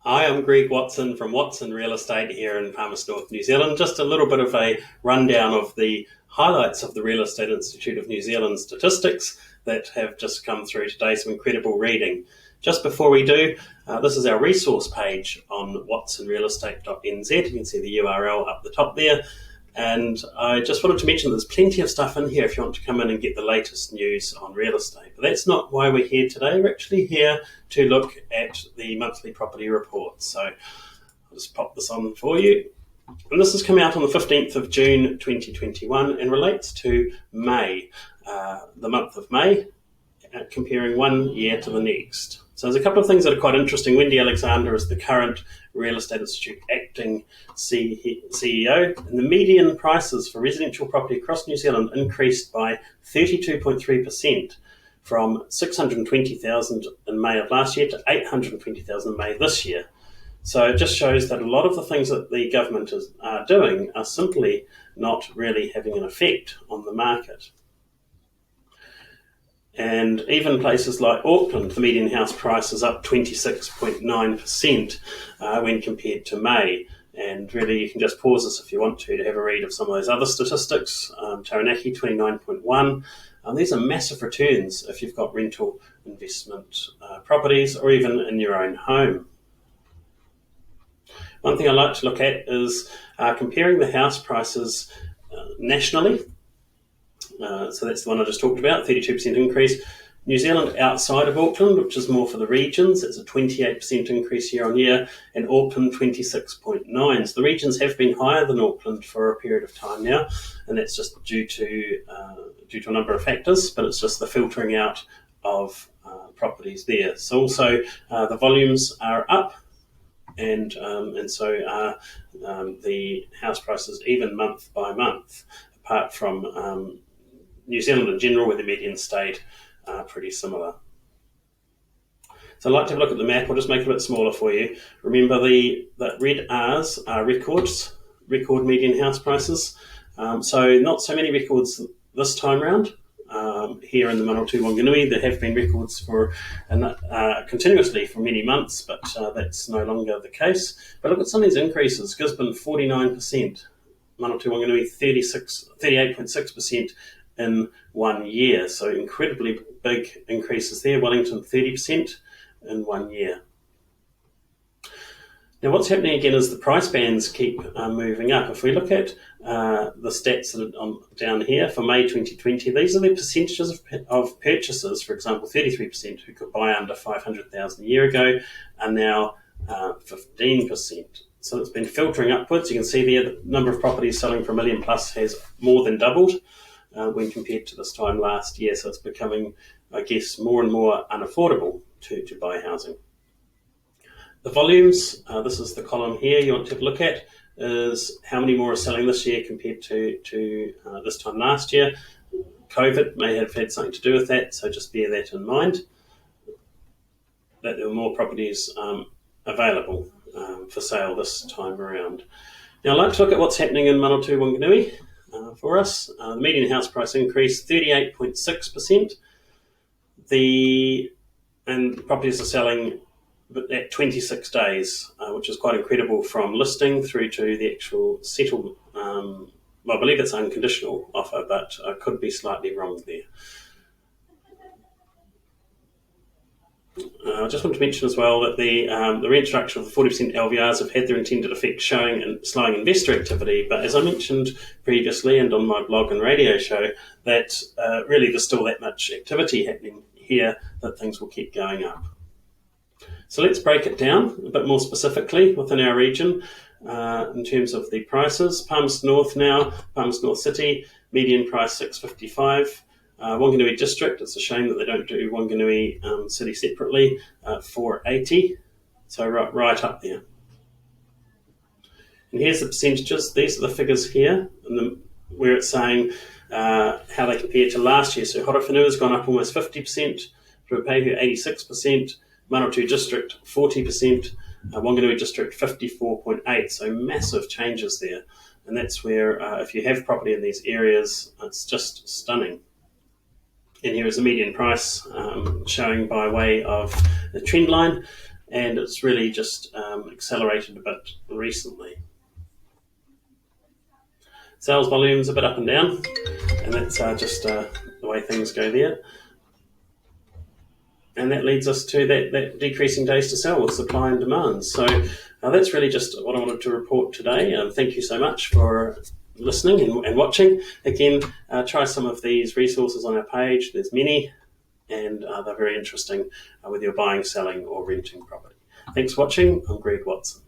Hi, I'm Greg Watson from Watson Real Estate here in Palmerston North, New Zealand. Just a little bit of a rundown of the highlights of the Real Estate Institute of New Zealand statistics that have just come through today. Some incredible reading. Just before we do, this is our resource page on watsonrealestate.nz. You can see the URL up the top there. And I just wanted to mention there's plenty of stuff in here if you want to come in and get the latest news on real estate. But that's not why we're here today. We're actually here to look at the monthly property report. So I'll just pop this on for you. And this has come out on the 15th of June 2021 and relates to May, the month of May, comparing one year to the next. So there's a couple of things that are quite interesting. Wendy Alexander is the current Real Estate Institute acting CEO, and the median prices for residential property across New Zealand increased by 32.3% from 620,000 in May of last year to 820,000 in May this year. So it just shows that a lot of the things that the government is doing are simply not really having an effect on the market. And even places like Auckland, the median house price is up 26.9% when compared to May. And really, you can just pause this if you want to have a read of some of those other statistics. Taranaki, 29.1. These are massive returns if you've got rental investment properties or even in your own home. One thing I like to look at is comparing the house prices nationally. So that's the one I just talked about, 32% increase. New Zealand outside of Auckland, which is more for the regions, it's a 28% increase year on year, and Auckland 26.9. So the regions have been higher than Auckland for a period of time now, and that's just due to a number of factors, but it's just the filtering out of properties there. So also the volumes are up, and so are the house prices even month by month, apart from New Zealand in general, where the median stayed pretty similar. So I'd like to have a look at the map. I'll just make it a bit smaller for you. Remember the red R's are record median house prices. So not so many records this time round. Here in the Manawatu Wanganui, there have been records for continuously for many months, but that's no longer the case. But look at some of these increases. Gisborne, 49%. Manawatu Wanganui, 38.6% in 1 year. So incredibly big increases there. Wellington, 30% in 1 year. Now what's happening again is the price bands keep moving up. If we look at the stats that are down here for May 2020, these are the percentages of purchases. For example, 33% who could buy under 500,000 a year ago are now 15%. So it's been filtering upwards. You can see there the number of properties selling for $1 million plus has more than doubled when compared to this time last year. So it's becoming, I guess, more and more unaffordable to buy housing. The volumes, this is the column here you want to have a look at, is how many more are selling this year compared to this time last year. COVID may have had something to do with that, so just bear that in mind, that there were more properties available for sale this time around. Now I'd like to look at what's happening in Manawatu Wanganui for us. The median house price increased 38.6%. And properties are selling at 26 days, which is quite incredible from listing through to the actual settled. Well, I believe it's unconditional offer, but I could be slightly wrong there. I just want to mention as well that the rent structure of the 40% LVRs have had their intended effect, showing and slowing investor activity. But as I mentioned previously and on my blog and radio show, that really there's still that much activity happening here that things will keep going up. So let's break it down a bit more specifically within our region in terms of the prices. Palmerston North now, Palmerston North City, median price $655. Wanganui District, it's a shame that they don't do Wanganui City separately, $480. So right up there. And here's the percentages. These are the figures here, where it's saying how they compare to last year. So Horowhenua has gone up almost 50%, Ruapehu 86%, Manawatu District 40%, Wanganui District 54.8%. So massive changes there. And that's where if you have property in these areas, it's just stunning. And here is the median price showing by way of the trend line. and it's really just accelerated a bit recently. Sales volume's a bit up and down, and that's just the way things go there. And that leads us to that decreasing days to sell with supply and demand. So that's really just what I wanted to report today. Thank you so much for listening and watching. Again, try some of these resources on our page. There's many, and they're very interesting whether you're buying, selling, or renting property. Thanks for watching. I'm Greg Watson.